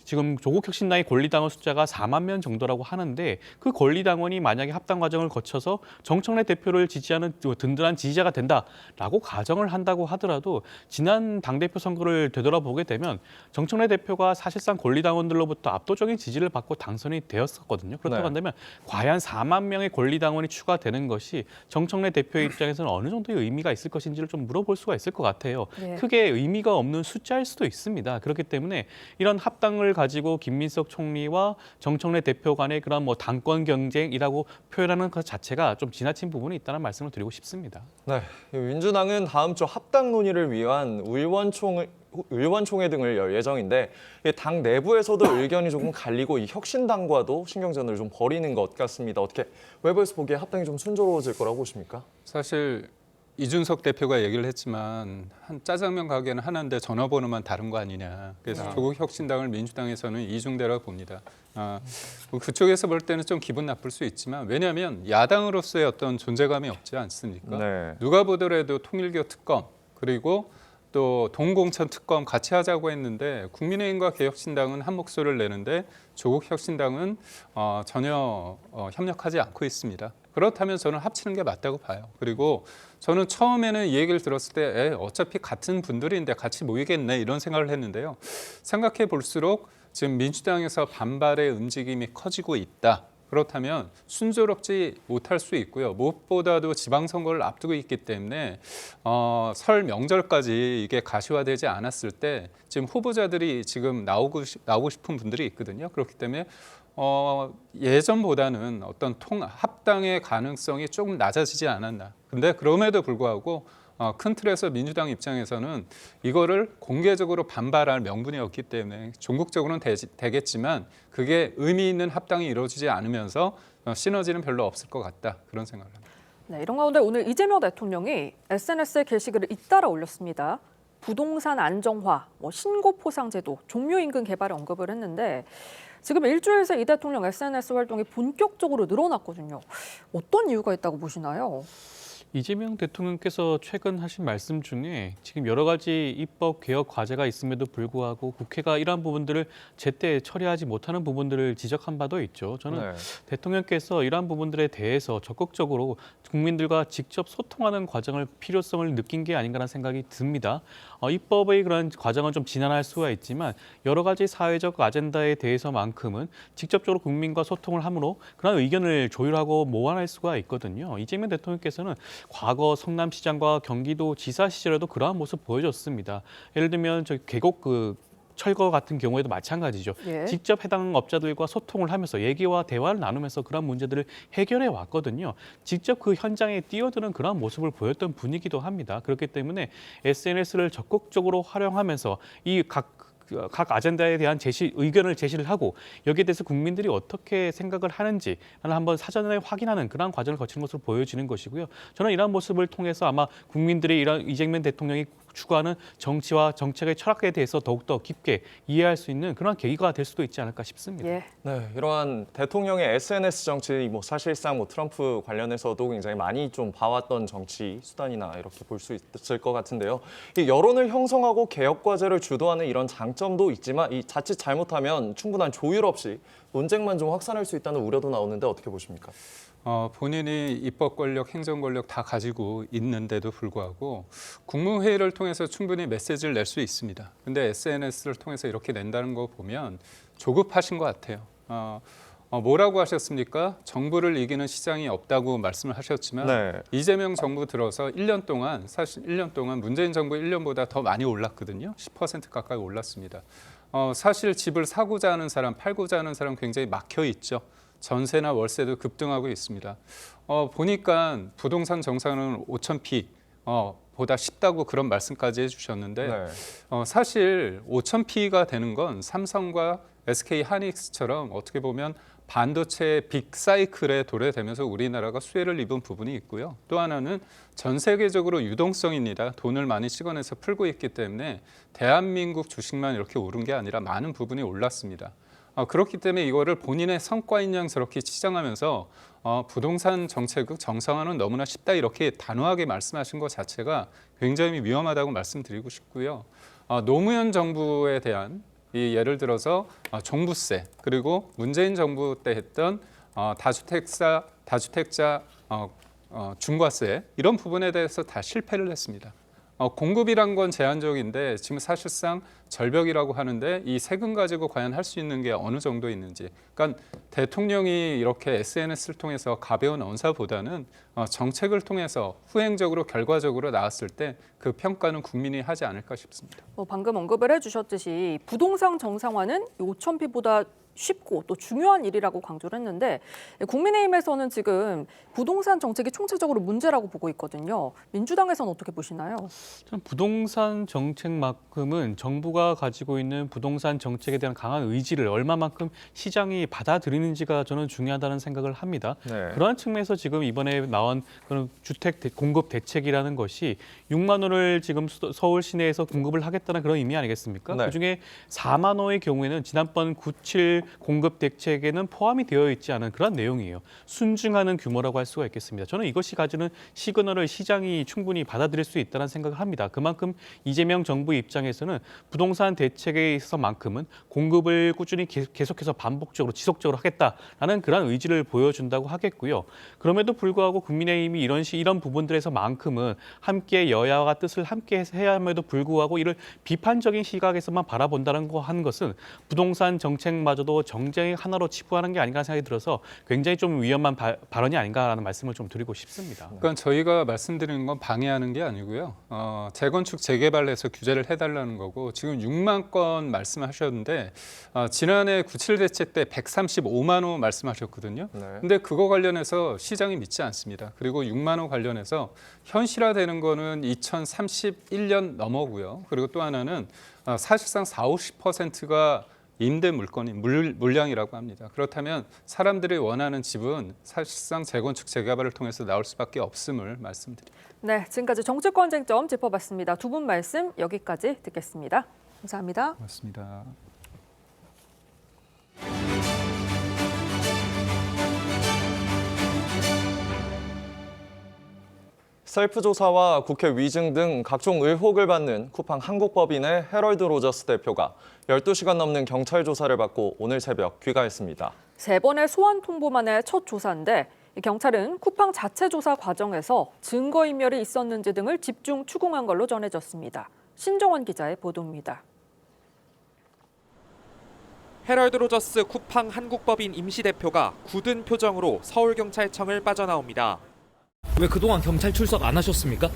지금 조국혁신당의 권리당원 숫자가 4만 명 정도라고 하는데 그 권리당원이 만약에 합당 과정을 거쳐서 정청래 대표를 지지하는 든든한 지지자가 된다라고 가정을 한다고 하더라도 지난 당대표 선거를 되돌아보게 되면 정청래 대표가 사실상 권리당원들로부터 압도적인 지지를 받고 당선이 되었었거든요. 그렇다고 한다면 과연 4만 명의 권리당원이 추가되는 것이 정청래 대표의 입장에서는 어느 정도의 의미가 있을 것인지를 좀 물어볼 수가 있을 것 같아요. 예. 크게 의미가 없는 숫자일 수도 있습니다. 그렇기 때문에 이런 합당을 가지고 김민석 총리와 정청래 대표 간의 그런 당권 경쟁이라고 표현하는 것 자체가 좀 지나친 부분이 있다는 말씀을 드리고 싶습니다. 네, 민주당은 다음 주 합당 논의를 위한 의원총회 등을 열 예정인데 당 내부에서도 의견이 조금 갈리고 이 혁신당과도 신경전을 좀 벌이는 것 같습니다. 어떻게 외부에서 보기에 합당이 좀 순조로워질 거라고 보십니까? 사실 이준석 대표가 얘기를 했지만 한 짜장면 가게는 하나인데 전화번호만 다른 거 아니냐. 그래서 조국 혁신당을 민주당에서는 이중대라고 봅니다. 그쪽에서 볼 때는 좀 기분 나쁠 수 있지만 왜냐하면 야당으로서의 어떤 존재감이 없지 않습니까? 네. 누가 보더라도 통일교 특검 그리고 또 동공천 특검 같이 하자고 했는데 국민의힘과 개혁신당은 한 목소리를 내는데 조국 혁신당은 전혀 협력하지 않고 있습니다. 그렇다면 저는 합치는 게 맞다고 봐요. 그리고 저는 처음에는 이 얘기를 들었을 때 어차피 같은 분들인데 같이 모이겠네 이런 생각을 했는데요. 생각해 볼수록 지금 민주당에서 반발의 움직임이 커지고 있다. 그렇다면 순조롭지 못할 수 있고요. 무엇보다도 지방선거를 앞두고 있기 때문에 설 명절까지 이게 가시화되지 않았을 때 지금 후보자들이 지금 나오고 싶은 분들이 있거든요. 그렇기 때문에 예전보다는 어떤 합당의 가능성이 조금 낮아지지 않았나. 근데 그럼에도 불구하고 큰 틀에서 민주당 입장에서는 이거를 공개적으로 반발할 명분이 없기 때문에 종국적으로는 되겠지만 그게 의미 있는 합당이 이루어지지 않으면서 시너지는 별로 없을 것 같다. 그런 생각을 합니다. 네, 이런 가운데 오늘 이재명 대통령이 SNS에 게시글을 잇따라 올렸습니다. 부동산 안정화, 신고 포상제도, 종료임금 개발을 언급을 했는데 지금 일주일 새 이 대통령 SNS 활동이 본격적으로 늘어났거든요. 어떤 이유가 있다고 보시나요? 이재명 대통령께서 최근 하신 말씀 중에 지금 여러 가지 입법 개혁 과제가 있음에도 불구하고 국회가 이러한 부분들을 제때 처리하지 못하는 부분들을 지적한 바도 있죠. 저는 대통령께서 이러한 부분들에 대해서 적극적으로 국민들과 직접 소통하는 과정을 필요성을 느낀 게 아닌가라는 생각이 듭니다. 입법의 그런 과정은 좀 지난할 수가 있지만 여러 가지 사회적 아젠다에 대해서만큼은 직접적으로 국민과 소통을 함으로 그런 의견을 조율하고 모아낼 수가 있거든요. 이재명 대통령께서는 과거 성남시장과 경기도 지사 시절에도 그러한 모습 보여줬습니다. 예를 들면 계곡 철거 같은 경우에도 마찬가지죠. 예. 직접 해당 업자들과 소통을 하면서 얘기와 대화를 나누면서 그런 문제들을 해결해 왔거든요. 직접 그 현장에 뛰어드는 그런 모습을 보였던 분이기도 합니다. 그렇기 때문에 SNS를 적극적으로 활용하면서 이 각 아젠다에 대한 의견을 제시를 하고 여기에 대해서 국민들이 어떻게 생각을 하는지 한번 사전에 확인하는 그런 과정을 거치는 것으로 보여지는 것이고요. 저는 이러한 모습을 통해서 아마 국민들이 이런 이재명 대통령이 추구하는 정치와 정책의 철학에 대해서 더욱더 깊게 이해할 수 있는 그런 계기가 될 수도 있지 않을까 싶습니다. 예. 네, 이러한 대통령의 SNS 정치, 사실상 트럼프 관련해서도 굉장히 많이 좀 봐왔던 정치 수단이나 이렇게 볼 수 있을 것 같은데요. 이 여론을 형성하고 개혁 과제를 주도하는 이런 장점도 있지만 이 자칫 잘못하면 충분한 조율 없이 논쟁만 좀 확산할 수 있다는 우려도 나오는데 어떻게 보십니까? 본인이 입법 권력, 행정 권력 다 가지고 있는데도 불구하고 국무회의를 통해서 충분히 메시지를 낼 수 있습니다. 근데 SNS를 통해서 이렇게 낸다는 거 보면 조급하신 것 같아요. 뭐라고 하셨습니까? 정부를 이기는 시장이 없다고 말씀을 하셨지만 이재명 정부 들어서 1년 동안 사실 1년 동안 문재인 정부 1년보다 더 많이 올랐거든요. 10% 가까이 올랐습니다. 사실 집을 사고자 하는 사람, 팔고자 하는 사람 굉장히 막혀 있죠. 전세나 월세도 급등하고 있습니다. 보니까 부동산 정상은 5,000p 보다 쉽다고 그런 말씀까지 해주셨는데 사실 5,000p가 되는 건 삼성과 SK 하이닉스처럼 어떻게 보면 반도체 빅사이클에 도래되면서 우리나라가 수혜를 입은 부분이 있고요. 또 하나는 전 세계적으로 유동성입니다. 돈을 많이 찍어내서 풀고 있기 때문에 대한민국 주식만 이렇게 오른 게 아니라 많은 부분이 올랐습니다. 그렇기 때문에 이거를 본인의 성과인 양스럽게 치장하면서 부동산 정책을 정상화는 너무나 쉽다 이렇게 단호하게 말씀하신 것 자체가 굉장히 위험하다고 말씀드리고 싶고요. 노무현 정부에 대한 예를 들어서 종부세 그리고 문재인 정부 때 했던 다주택자 중과세 이런 부분에 대해서 다 실패를 했습니다. 공급이란 건 제한적인데 지금 사실상 절벽이라고 하는데 이 세금 가지고 과연 할 수 있는 게 어느 정도 있는지. 그러니까 대통령이 이렇게 SNS를 통해서 가벼운 언사보다는 정책을 통해서 후행적으로 결과적으로 나왔을 때 그 평가는 국민이 하지 않을까 싶습니다. 방금 언급을 해주셨듯이 부동산 정상화는 5,000피보다 쉽고 또 중요한 일이라고 강조를 했는데 국민의힘에서는 지금 부동산 정책이 총체적으로 문제라고 보고 있거든요. 민주당에서는 어떻게 보시나요? 저는 부동산 정책만큼은 정부가 가지고 있는 부동산 정책에 대한 강한 의지를 얼마만큼 시장이 받아들이는지가 저는 중요하다는 생각을 합니다. 네. 그러한 측면에서 지금 이번에 나온 그런 주택 공급 대책이라는 것이 6만 원을 지금 서울 시내에서 공급을 하겠다는 그런 의미 아니겠습니까? 네. 그중에 4만 원의 경우에는 지난번 97 공급 대책에는 포함이 되어 있지 않은 그런 내용이에요. 순증하는 규모라고 할 수가 있겠습니다. 저는 이것이 가지는 시그널을 시장이 충분히 받아들일 수 있다는 생각을 합니다. 그만큼 이재명 정부 입장에서는 부동산 대책에 있어서만큼은 공급을 꾸준히 계속해서 반복적으로 지속적으로 하겠다라는 그런 의지를 보여준다고 하겠고요. 그럼에도 불구하고 국민의힘이 이런 부분들에서만큼은 함께 여야와 뜻을 함께 해야 함에도 불구하고 이를 비판적인 시각에서만 바라본다는 거 하는 것은 부동산 정책마저도 정쟁의 하나로 치부하는 게 아닌가 생각이 들어서 굉장히 좀 위험한 발언이 아닌가라는 말씀을 좀 드리고 싶습니다. 그러니까 저희가 말씀드리는 건 방해하는 게 아니고요. 재건축 재개발해서 규제를 해달라는 거고 지금 6만 건 말씀하셨는데 지난해 97 대책 때 135만 호 말씀하셨거든요. 근데 그거 관련해서 시장이 믿지 않습니다. 그리고 6만 호 관련해서 현실화되는 거는 2031년 넘어고요. 그리고 또 하나는 사실상 40~50%가 임대 물건이 물량이라고 합니다. 그렇다면 사람들이 원하는 집은 사실상 재건축 재개발을 통해서 나올 수밖에 없음을 말씀드립니다. 네, 지금까지 정치권 쟁점 짚어봤습니다. 두 분 말씀 여기까지 듣겠습니다. 감사합니다. 고맙습니다. 셀프 조사와 국회 위증 등 각종 의혹을 받는 쿠팡 한국법인의 해럴드 로저스 대표가 12시간 넘는 경찰 조사를 받고 오늘 새벽 귀가했습니다. 3번의 소환 통보 만의 첫 조사인데 경찰은 쿠팡 자체 조사 과정에서 증거인멸이 있었는지 등을 집중 추궁한 걸로 전해졌습니다. 신정원 기자의 보도입니다. 해럴드 로저스 쿠팡 한국법인 임시대표가 굳은 표정으로 서울경찰청을 빠져나옵니다. 왜 그동안 경찰 출석 안 하셨습니까?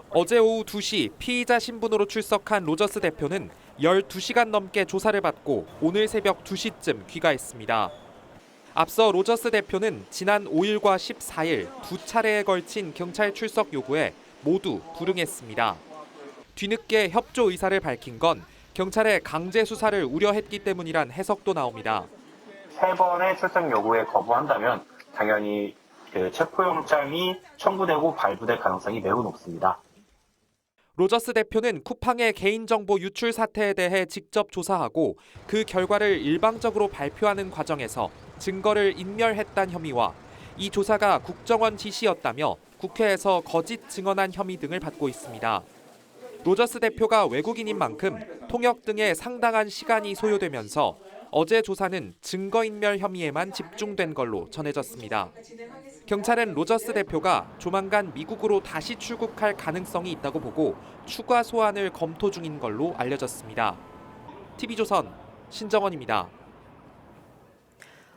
어제 오후 2시 피의자 신분으로 출석한 로저스 대표는 12시간 넘게 조사를 받고 오늘 새벽 2시쯤 귀가했습니다. 앞서 로저스 대표는 지난 5일과 14일 두 차례에 걸친 경찰 출석 요구에 모두 불응했습니다. 뒤늦게 협조 의사를 밝힌 건 경찰의 강제 수사를 우려했기 때문이란 해석도 나옵니다. 3번의 출석 요구에 거부한다면 당연히 체포영장이 청구되고 발부될 가능성이 매우 높습니다. 로저스 대표는 쿠팡의 개인정보 유출 사태에 대해 직접 조사하고 그 결과를 일방적으로 발표하는 과정에서 증거를 인멸했다는 혐의와 이 조사가 국정원 지시였다며 국회에서 거짓 증언한 혐의 등을 받고 있습니다. 로저스 대표가 외국인인 만큼 통역 등에 상당한 시간이 소요되면서 어제 조사는 증거인멸 혐의에만 집중된 걸로 전해졌습니다. 경찰은 로저스 대표가 조만간 미국으로 다시 출국할 가능성이 있다고 보고 추가 소환을 검토 중인 걸로 알려졌습니다. TV조선 신정원입니다.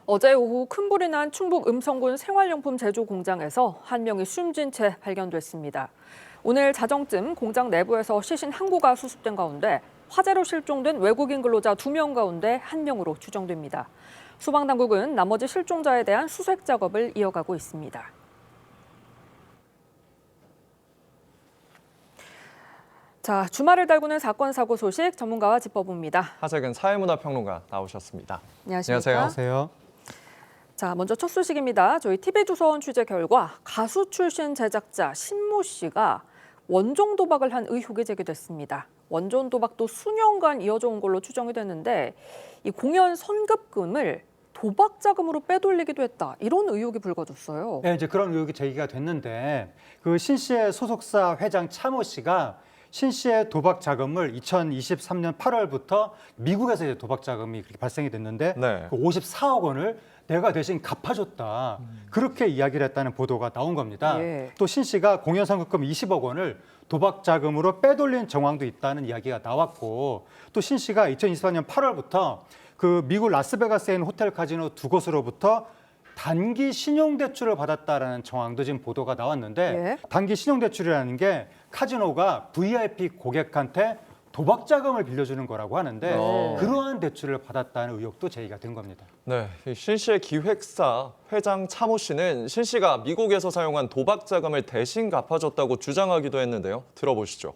어제 오후 큰 불이 난 충북 음성군 생활용품 제조 공장에서 한 명이 숨진 채 발견됐습니다. 오늘 자정쯤 공장 내부에서 시신 한 구가 수습된 가운데 화재로 실종된 외국인 근로자 2명 가운데 1명으로 추정됩니다. 소방당국은 나머지 실종자에 대한 수색 작업을 이어가고 있습니다. 자, 주말을 달구는 사건 사고 소식 전문가와 짚어봅니다. 하재근 사회문화평론가 나오셨습니다. 안녕하십니까? 안녕하세요. 자, 먼저 첫 소식입니다. 저희 TV조선 취재 결과 가수 출신 제작자 신모 씨가 원정 도박을 한 의혹이 제기됐습니다. 원정 도박도 수년간 이어져 온 걸로 추정이 됐는데 이 공연 선급금을 도박 자금으로 빼돌리기도 했다. 이런 의혹이 불거졌어요. 네, 이제 그런 의혹이 제기가 됐는데 그 신 씨의 소속사 회장 차모 씨가 신 씨의 도박 자금을 2023년 8월부터 미국에서 이제 도박 자금이 그렇게 발생이 됐는데 네. 그 54억 원을 내가 대신 갚아줬다. 그렇게 이야기를 했다는 보도가 나온 겁니다. 예. 또 신 씨가 공연 선급금 20억 원을 도박 자금으로 빼돌린 정황도 있다는 이야기가 나왔고 또 신 씨가 2024년 8월부터 그 미국 라스베가스에 있는 호텔 카지노 두 곳으로부터 단기 신용대출을 받았다라는 정황도 지금 보도가 나왔는데 예. 단기 신용대출이라는 게 카지노가 VIP 고객한테 도박 자금을 빌려주는 거라고 하는데 그러한 대출을 받았다는 의혹도 제기가 된 겁니다. 네, 신 씨의 기획사 회장 차모 씨는 신 씨가 미국에서 사용한 도박 자금을 대신 갚아줬다고 주장하기도 했는데요. 들어보시죠.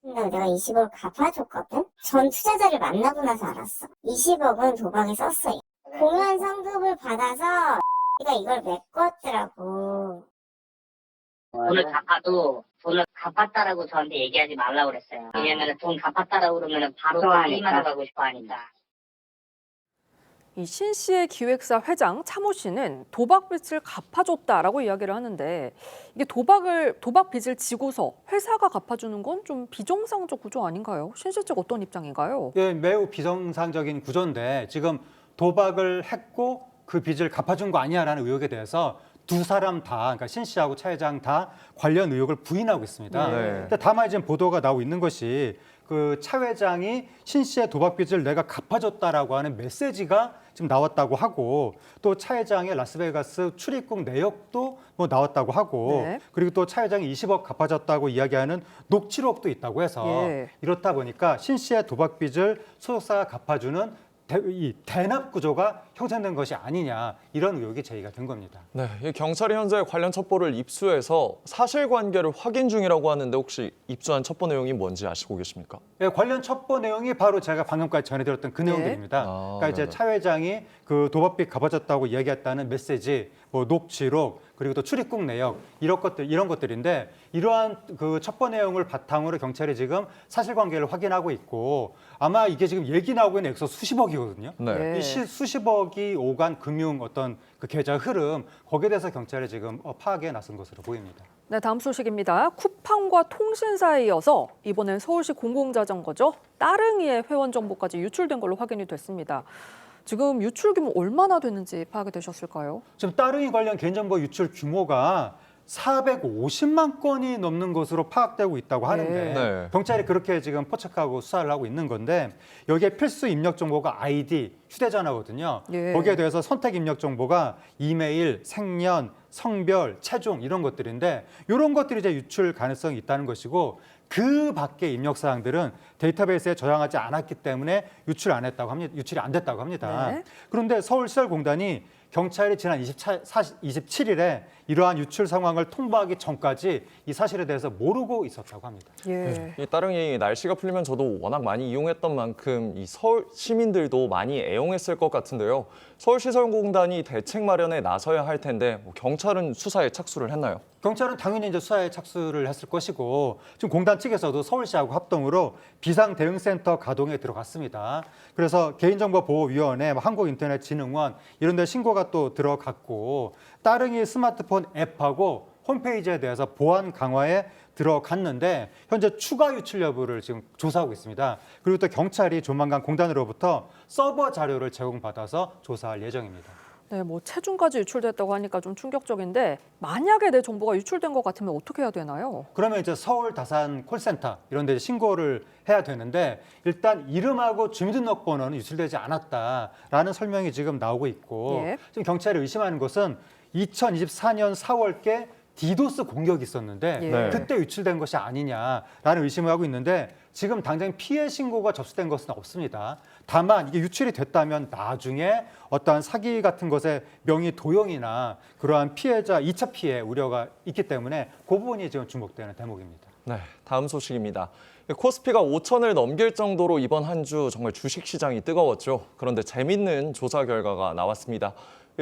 내가 20억 갚아줬거든? 전 투자자를 만나고 나서 알았어. 20억은 도박에 썼어요. 공연 성급을 받아서 내가 이걸 메꿨더라고. 돈을 갚아도 돈을 갚았다라고 저한테 얘기하지 말라고 그랬어요. 왜냐면 돈 갚았다라고 그러면 바로 게임하러 가고 싶어 하니까. 이 신 씨의 기획사 회장 차모 씨는 도박 빚을 갚아줬다라고 이야기를 하는데 이게 도박 빚을 지고서 회사가 갚아주는 건 좀 비정상적 구조 아닌가요? 신 씨 측 어떤 입장인가요? 예, 매우 비정상적인 구조인데 지금 도박을 했고 그 빚을 갚아준 거 아니야라는 의혹에 대해서 두 사람 다, 그러니까 신 씨하고 차 회장 다 관련 의혹을 부인하고 있습니다. 네. 근데 다만 지금 보도가 나오고 있는 것이 그 차 회장이 신 씨의 도박 빚을 내가 갚아줬다라고 하는 메시지가 지금 나왔다고 하고 또 차 회장의 라스베가스 출입국 내역도 뭐 나왔다고 하고 네. 그리고 또 차 회장이 20억 갚아줬다고 이야기하는 녹취록도 있다고 해서 예. 이렇다 보니까 신 씨의 도박 빚을 소속사가 갚아주는 이 대납 구조가 형성된 것이 아니냐 이런 의혹이 제기가 된 겁니다. 네, 이 경찰이 현재 관련 첩보를 입수해서 사실관계를 확인 중이라고 하는데 혹시 입수한 첩보 내용이 뭔지 아시고 계십니까? 예, 관련 첩보 내용이 바로 제가 방금까지 전해드렸던 그 내용들입니다. 그러니까 이제 네네. 차 회장이 그 도박빚 갚아줬다고 이야기했다는 메시지, 뭐 녹취록 그리고 또 출입국 내역 이런 것들인데 이러한 그 첩보 내용을 바탕으로 경찰이 지금 사실관계를 확인하고 있고 아마 이게 지금 얘기 나오고 있는 액수 수십억이거든요. 네. 이 수십억이 오간 금융 어떤 그 계좌 흐름 거기에 대해서 경찰이 지금 파악에 나선 것으로 보입니다. 네, 다음 소식입니다. 쿠팡과 통신사에 이어서 이번엔 서울시 공공자전거죠. 따릉이의 회원 정보까지 유출된 걸로 확인이 됐습니다. 지금 유출 규모 얼마나 됐는지 파악이 되셨을까요? 지금 따릉이 관련 개인정보 유출 규모가 450만 건이 넘는 것으로 파악되고 있다고 하는데 네. 경찰이 그렇게 지금 포착하고 수사를 하고 있는 건데 여기에 필수 입력 정보가 아이디, 휴대전화거든요. 예. 거기에 대해서 선택 입력 정보가 이메일, 생년, 성별, 체중 이런 것들인데 이런 것들이 이제 유출 가능성이 있다는 것이고 그 밖의 입력 사항들은 데이터베이스에 저장하지 않았기 때문에 유출이 안 됐다고 합니다. 네. 그런데 서울시설공단이 경찰이 지난 27일에 이러한 유출 상황을 통보하기 전까지 이 사실에 대해서 모르고 있었다고 합니다. 예. 이 따릉이 날씨가 풀리면 저도 워낙 많이 이용했던 만큼 이 서울 시민들도 많이 애용했을 것 같은데요. 서울시설공단이 대책 마련에 나서야 할 텐데 경찰은 수사에 착수를 했나요? 경찰은 당연히 이제 수사에 착수를 했을 것이고 지금 공단 측에서도 서울시하고 합동으로 비상대응센터 가동에 들어갔습니다. 그래서 개인정보보호위원회, 한국인터넷진흥원 이런 데 신고가 또 들어갔고 따릉이 스마트폰 앱하고 홈페이지에 대해서 보안 강화에 들어갔는데 현재 추가 유출 여부를 지금 조사하고 있습니다. 그리고 또 경찰이 조만간 공단으로부터 서버 자료를 제공받아서 조사할 예정입니다. 네, 뭐 체중까지 유출됐다고 하니까 좀 충격적인데 만약에 내 정보가 유출된 것 같으면 어떻게 해야 되나요? 그러면 이제 서울 다산 콜센터 이런 데 신고를 해야 되는데 일단 이름하고 주민등록번호는 유출되지 않았다라는 설명이 지금 나오고 있고 예. 지금 경찰이 의심하는 것은 2024년 4월께 디도스 공격이 있었는데 예. 그때 유출된 것이 아니냐라는 의심을 하고 있는데 지금 당장 피해 신고가 접수된 것은 없습니다. 다만 이게 유출이 됐다면 나중에 어떠한 사기 같은 것에 명의 도용이나 그러한 피해자 2차 피해 우려가 있기 때문에 그 부분이 지금 주목되는 대목입니다. 네, 다음 소식입니다. 코스피가 5천을 넘길 정도로 이번 한 주 정말 주식시장이 뜨거웠죠. 그런데 재밌는 조사 결과가 나왔습니다.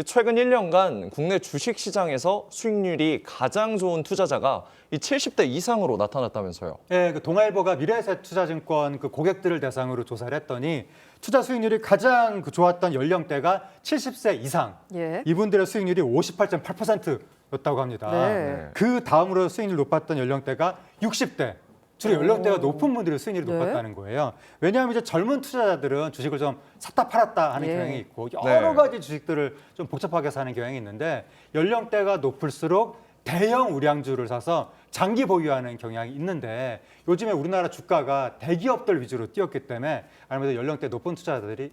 최근 1년간 국내 주식시장에서 수익률이 가장 좋은 투자자가 이 70대 이상으로 나타났다면서요. 네, 그 동아일보가 미래에셋투자증권 그 고객들을 대상으로 조사를 했더니 투자 수익률이 가장 좋았던 연령대가 70세 이상. 예. 이분들의 수익률이 58.8%였다고 합니다. 네. 그 다음으로 수익률 높았던 연령대가 60대. 주로 연령대가 높은 분들의 수익률이 높았다는 거예요. 왜냐하면 이제 젊은 투자자들은 주식을 좀 샀다 팔았다 하는 경향이 있고 여러 가지 주식들을 좀 복잡하게 사는 경향이 있는데 연령대가 높을수록 대형 우량주를 사서 장기 보유하는 경향이 있는데 요즘에 우리나라 주가가 대기업들 위주로 뛰었기 때문에 아무래도 연령대 높은 투자자들이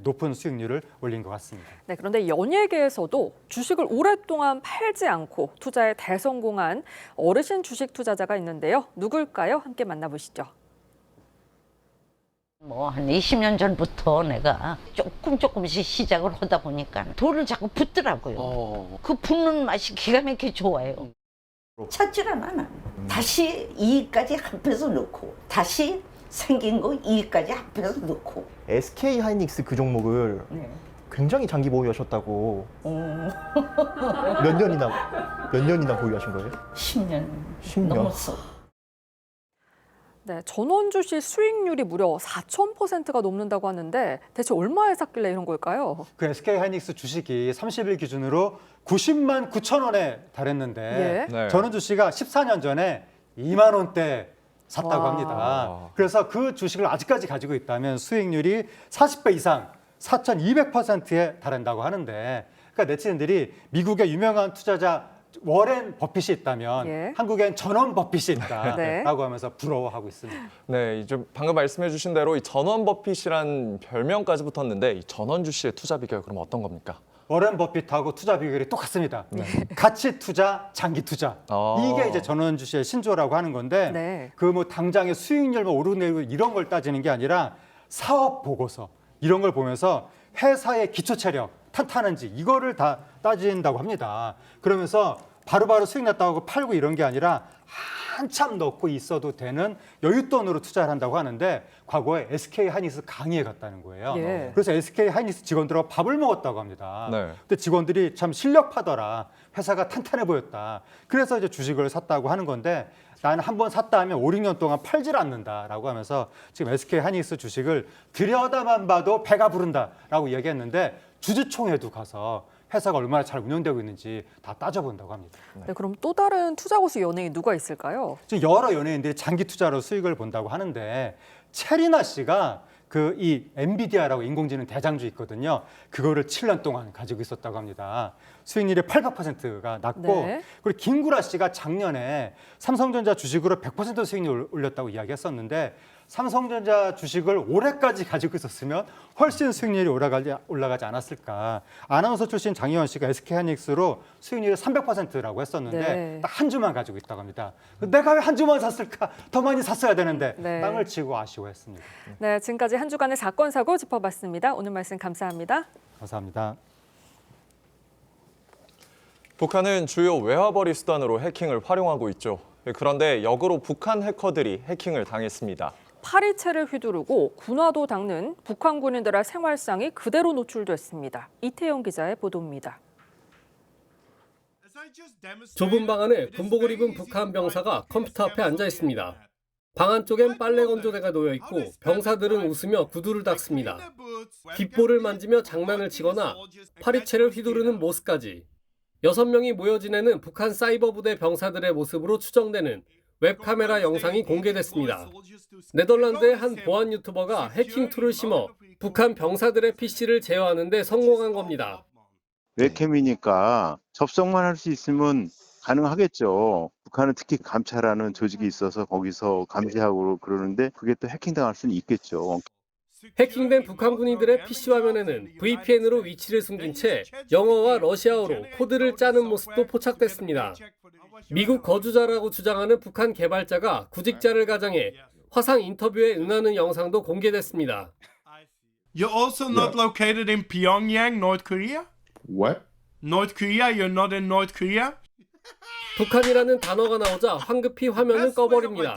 높은 수익률을 올린 것 같습니다. 네, 그런데 연예계에서도 주식을 오랫동안 팔지 않고 투자에 대성공한 어르신 주식 투자자가 있는데요. 누굴까요? 함께 만나보시죠. 뭐 한 20년 전부터 내가 조금씩 시작을 하다 보니까 돌을 자꾸 붓더라고요. 그 붓는 맛이 기가 막히게 좋아요. 찾질 않아. 다시 이익까지 합해서 넣고 다시 생긴 거 이익까지 합해서 넣고. SK 하이닉스 그 종목을 굉장히 장기 보유하셨다고. 몇 년이나 보유하신 거예요? 10년 넘었어. 네, 전원주식 수익률이 무려 4,000%가 넘는다고 하는데 대체 얼마에 샀길래 이런 걸까요? 그 SK 하이닉스 주식이 30일 기준으로 90만 9천 원에 달했는데 예. 전원주식가 14년 전에 2만 원대 샀다고 합니다. 그래서 그 주식을 아직까지 가지고 있다면 수익률이 40배 이상 4,200%에 달한다고 하는데 그러니까 네티즌들이 미국의 유명한 투자자 워렌 버핏이 있다면 한국엔 전원 버핏이 있다라고 하면서 부러워하고 있습니다. 네, 이제 방금 말씀해 주신 대로 이 전원 버핏이란 별명까지 붙었는데 이 전원주 씨의 투자 비결 그럼 어떤 겁니까? 워렌 버핏하고 투자 비결이 똑같습니다. 가치 투자, 장기 투자. 이게 이제 전원주 씨의 신조라고 하는 건데 그 뭐 당장의 수익률 오르내리고 이런 걸 따지는 게 아니라 사업 보고서 이런 걸 보면서 회사의 기초 체력 탄탄한지 이거를 다 따진다고 합니다. 그러면서 바로바로 수익 났다고 하고 팔고 이런 게 아니라 한참 넣고 있어도 되는 여윳돈으로 투자를 한다고 하는데 과거에 SK 하이닉스 강의에 갔다는 거예요. 그래서 SK 하이닉스 직원들하고 밥을 먹었다고 합니다. 근데 직원들이 참 실력파더라. 회사가 탄탄해 보였다. 그래서 이제 주식을 샀다고 하는 건데 나는 한번 샀다 하면 5, 6년 동안 팔질 않는다라고 하면서 지금 SK 하이닉스 주식을 들여다만 봐도 배가 부른다라고 얘기했는데 주주총회도 가서 회사가 얼마나 잘 운영되고 있는지 다 따져본다고 합니다. 네, 그럼 또 다른 투자 고수 연예인 누가 있을까요? 지금 여러 연예인들이 장기 투자로 수익을 본다고 하는데 체리나 씨가 그 이 엔비디아라고 인공지능 대장주 있거든요. 그거를 7년 동안 가지고 있었다고 합니다. 수익률이 800%가 났고 그리고 김구라 씨가 작년에 삼성전자 주식으로 100% 수익률을 올렸다고 이야기했었는데 삼성전자 주식을 올해까지 가지고 있었으면 훨씬 수익률이 올라가지 않았을까. 아나운서 출신 장희원 씨가 SK하이닉스로 수익률이 300%라고 했었는데 딱 한 주만 가지고 있다고 합니다. 내가 왜 한 주만 샀을까? 더 많이 샀어야 되는데 땅을 치고 아쉬워했습니다. 네, 지금까지 한 주간의 사건 사고 짚어봤습니다. 오늘 말씀 감사합니다. 감사합니다. 북한은 주요 외화벌이 수단으로 해킹을 활용하고 있죠. 그런데 역으로 북한 해커들이 해킹을 당했습니다. 파리채를 휘두르고 군화도 닦는 북한 군인들의 생활상이 그대로 노출됐습니다. 이태영 기자의 보도입니다. 좁은 방 안에 군복을 입은 북한 병사가 컴퓨터 앞에 앉아 있습니다. 방 안쪽엔 빨래 건조대가 놓여 있고 병사들은 웃으며 구두를 닦습니다. 깃볼을 만지며 장난을 치거나 파리채를 휘두르는 모습까지 6명이 모여 지내는 북한 사이버 부대 병사들의 모습으로 추정되는 웹카메라 영상이 공개됐습니다. 네덜란드의 한 보안 유튜버가 해킹 툴을 심어 북한 병사들의 PC를 제어하는 데 성공한 겁니다. 웹캠이니까 접속만 할 수 있으면 가능하겠죠. 북한은 특히 감찰하는 조직이 있어서 거기서 감시하고 그러는데 그게 또 해킹당할 수는 있겠죠. 해킹된 북한 군인들의 PC 화면에는 VPN으로 위치를 숨긴 채 영어와 러시아어로 코드를 짜는 모습도 포착됐습니다. 미국 거주자라고 주장하는 북한 개발자가 구직자를 가장해 화상 인터뷰에 응하는 영상도 공개됐습니다. You're also not located in Pyongyang, North Korea? What? North Korea? You're not in North Korea? 북한이라는 단어가 나오자 황급히 화면을 꺼버립니다.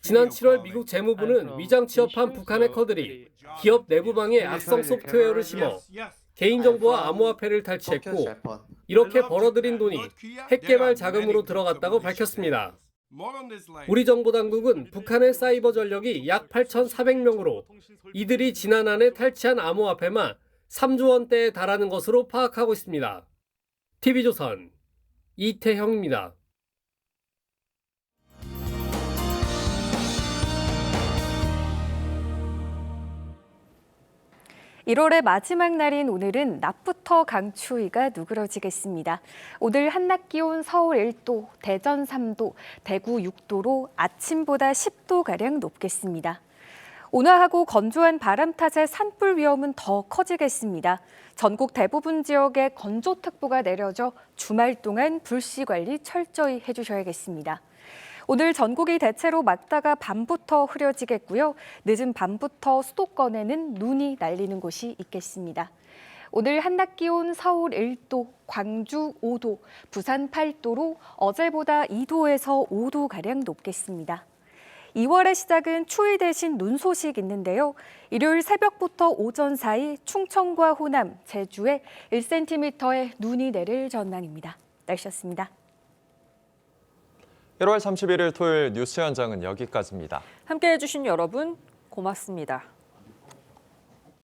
지난 7월 미국 재무부는 위장 취업한 북한 해커들이 기업 내부방에 악성 소프트웨어를 심어 개인정보와 암호화폐를 탈취했고 이렇게 벌어들인 돈이 핵개발 자금으로 들어갔다고 밝혔습니다. 우리 정보당국은 북한의 사이버 전력이 약 8,400명으로 이들이 지난 한 해 탈취한 암호화폐만 3조 원대에 달하는 것으로 파악하고 있습니다. TV조선 이태형입니다. 1월의 마지막 날인 오늘은 낮부터 강추위가 누그러지겠습니다. 오늘 한낮 기온 서울 1도, 대전 3도, 대구 6도로 아침보다 10도가량 높겠습니다. 온화하고 건조한 바람 탓에 산불 위험은 더 커지겠습니다. 전국 대부분 지역에 건조특보가 내려져 주말 동안 불씨 관리 철저히 해주셔야겠습니다. 오늘 전국이 대체로 맑다가 밤부터 흐려지겠고요. 늦은 밤부터 수도권에는 눈이 날리는 곳이 있겠습니다. 오늘 한낮 기온 서울 1도, 광주 5도, 부산 8도로 어제보다 2도에서 5도가량 높겠습니다. 2월의 시작은 추위 대신 눈 소식 있는데요. 일요일 새벽부터 오전 사이 충청과 호남, 제주에 1cm의 눈이 내릴 전망입니다. 날씨였습니다. 1월 31일 토요일 뉴스 현장은 여기까지입니다. 함께해 주신 여러분 고맙습니다.